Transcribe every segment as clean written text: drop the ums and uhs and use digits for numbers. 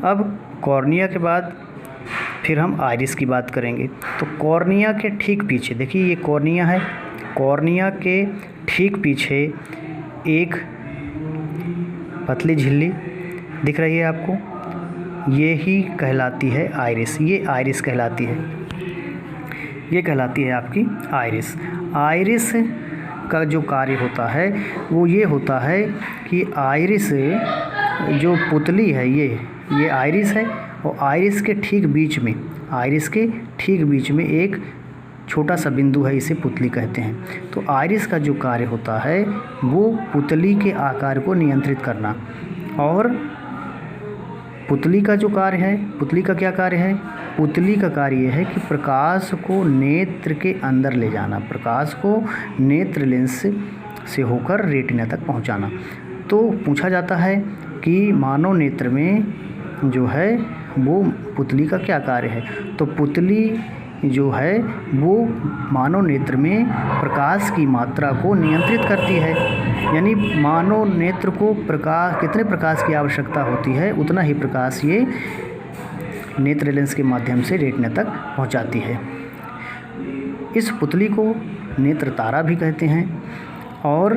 अब कॉर्निया के बाद फिर हम आइरिस की बात करेंगे। तो कॉर्निया के ठीक पीछे देखिए, ये कॉर्निया है, कॉर्निया के ठीक पीछे एक पतली झिल्ली दिख रही है आपको, ये ही कहलाती है आइरिस। ये आइरिस कहलाती है, ये कहलाती है आपकी आइरिस। आइरिस का जो कार्य होता है वो ये होता है कि आइरिस जो पुतली है, ये आइरिस है, और आइरिस के ठीक बीच में, आइरिस के ठीक बीच में एक छोटा सा बिंदु है, इसे पुतली कहते हैं। तो आइरिस का जो कार्य होता है वो पुतली के आकार को नियंत्रित करना। और पुतली का जो कार्य है, पुतली का क्या कार्य है? पुतली का कार्य यह है कि प्रकाश को नेत्र के अंदर ले जाना, प्रकाश को नेत्र लेंस से होकर रेटिना तक पहुंचाना। तो पूछा जाता है कि मानव नेत्र में जो है वो पुतली का क्या कार्य है? तो पुतली जो है वो मानव नेत्र में प्रकाश की मात्रा को नियंत्रित करती है। यानी मानव नेत्र को कितने प्रकाश की आवश्यकता होती है, उतना ही प्रकाश ये नेत्र लेंस के माध्यम से रेटिना तक पहुंचाती है। इस पुतली को नेत्र तारा भी कहते हैं। और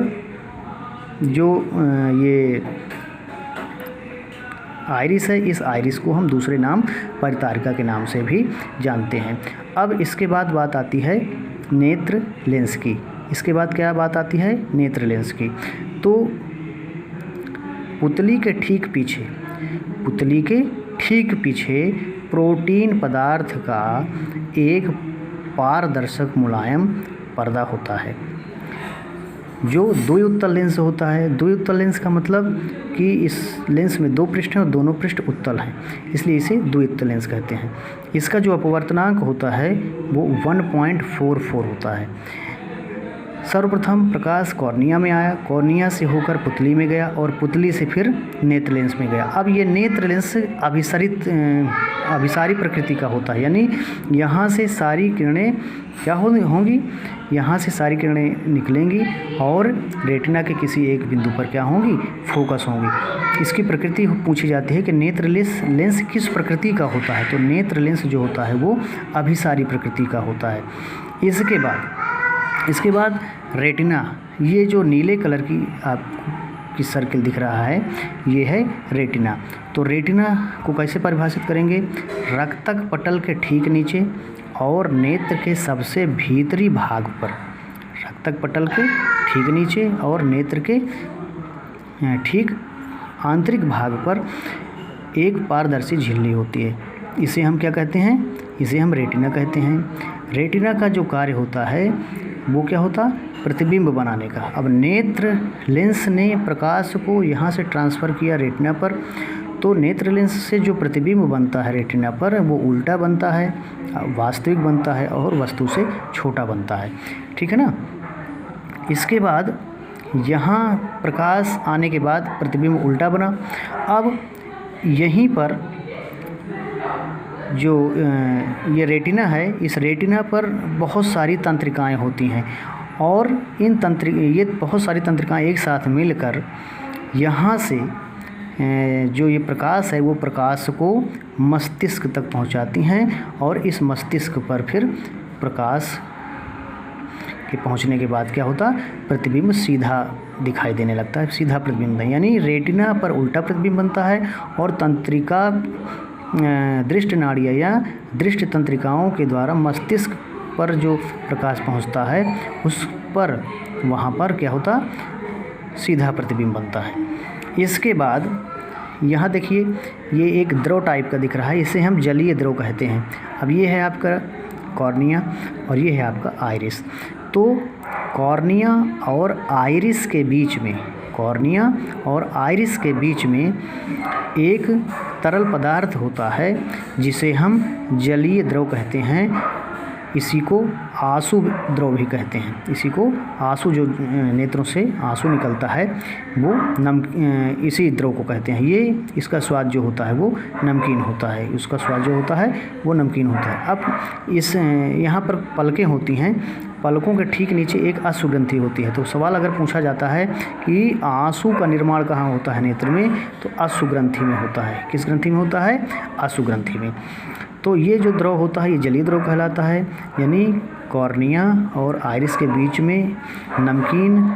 जो ये आइरिस है, इस आइरिस को हम दूसरे नाम परितारिका के नाम से भी जानते हैं। अब इसके बाद बात आती है नेत्र लेंस की। इसके बाद क्या बात आती है? नेत्र लेंस की। तो पुतली के ठीक पीछे, पुतली के ठीक पीछे प्रोटीन पदार्थ का एक पारदर्शक मुलायम पर्दा होता है, जो द्विउत्तल लेंस होता है। द्विउत्तल लेंस का मतलब कि इस लेंस में दो पृष्ठ हैं और दोनों पृष्ठ उत्तल हैं, इसलिए इसे द्विउत्तल लेंस कहते हैं। इसका जो अपवर्तनांक होता है वो 1.44 होता है। सर्वप्रथम प्रकाश कॉर्निया में आया, कॉर्निया से होकर पुतली में गया और पुतली से फिर नेत्र लेंस में गया। अब ये नेत्र लेंस अभिसारी प्रकृति का होता है, यानी यहाँ से सारी किरणें क्या होंगी? यहाँ से सारी किरणें निकलेंगी और रेटिना के किसी एक बिंदु पर क्या होंगी? फोकस होंगी। इसकी प्रकृति पूछी जाती है कि नेत्र लेंस किस प्रकृति का होता है? तो नेत्र लेंस जो होता है वो अभिसारी प्रकृति का होता है। इसके बाद रेटिना, ये जो नीले कलर की सर्किल दिख रहा है ये है रेटिना। तो रेटिना को कैसे परिभाषित करेंगे? रक्तक पटल के ठीक नीचे और नेत्र के सबसे भीतरी भाग पर, रक्तक पटल के ठीक नीचे और नेत्र के ठीक आंतरिक भाग पर एक पारदर्शी झिल्ली होती है। इसे हम क्या कहते हैं? इसे हम रेटिना कहते हैं। रेटिना का जो कार्य होता है वो क्या होता? प्रतिबिंब बनाने का। अब नेत्र लेंस ने प्रकाश को यहाँ से ट्रांसफ़र किया रेटिना पर, तो नेत्र लेंस से जो प्रतिबिंब बनता है रेटिना पर वो उल्टा बनता है, वास्तविक बनता है और वस्तु से छोटा बनता है। ठीक है ना? इसके बाद यहाँ प्रकाश आने के बाद प्रतिबिंब उल्टा बना। अब यहीं पर जो ये रेटिना है, इस रेटिना पर बहुत सारी तंत्रिकाएं होती हैं और ये बहुत सारी तंत्रिकाएं एक साथ मिलकर यहाँ से जो ये प्रकाश है वो प्रकाश को मस्तिष्क तक पहुँचाती हैं और इस मस्तिष्क पर फिर प्रकाश के पहुँचने के बाद क्या होता? प्रतिबिंब सीधा दिखाई देने लगता है, सीधा प्रतिबिंब है। यानी रेटिना पर उल्टा प्रतिबिंब बनता है और तंत्रिका दृष्ट नाड़ियाँ या दृष्ट तंत्रिकाओं के द्वारा मस्तिष्क पर जो प्रकाश पहुंचता है उस पर वहाँ पर क्या होता? सीधा प्रतिबिंब बनता है। इसके बाद यहाँ देखिए, ये एक द्रव टाइप का दिख रहा है, इसे हम जलीय द्रव कहते हैं। अब ये है आपका कॉर्निया और ये है आपका आइरिस। तो कॉर्निया और आइरिस के बीच में, कॉर्निया और आइरिस के बीच में एक तरल पदार्थ होता है जिसे हम जलीय द्रव कहते हैं। इसी को आंसू द्रव भी कहते हैं। इसी को आंसू, जो नेत्रों से आंसू निकलता है वो इसी द्रव को कहते हैं। ये इसका स्वाद जो होता है वो नमकीन होता है, उसका स्वाद जो होता है वो नमकीन होता है। अब यहाँ पर पलकें होती हैं, पलकों के ठीक नीचे एक अश्रुग्रंथि होती है। तो सवाल अगर पूछा जाता है कि आंसू का निर्माण कहाँ होता है नेत्र में, तो अश्रुग्रंथि में होता है। किस ग्रंथि में होता है? अश्रुग्रंथि में। तो ये जो द्रव होता है ये जलीय द्रव कहलाता है, यानी कॉर्निया और आइरिस के बीच में नमकीन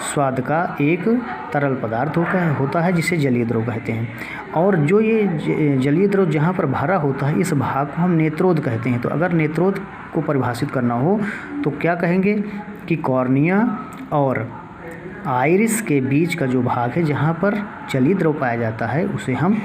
स्वाद का एक तरल पदार्थ होता है जिसे जलीय द्रव कहते हैं। और जो ये जलीय द्रव जहाँ पर भरा होता है इस भाग को हम नेत्रोद कहते हैं। तो अगर नेत्रोद को परिभाषित करना हो तो क्या कहेंगे कि कॉर्निया और आइरिस के बीच का जो भाग है जहाँ पर जलीय द्रव पाया जाता है उसे हम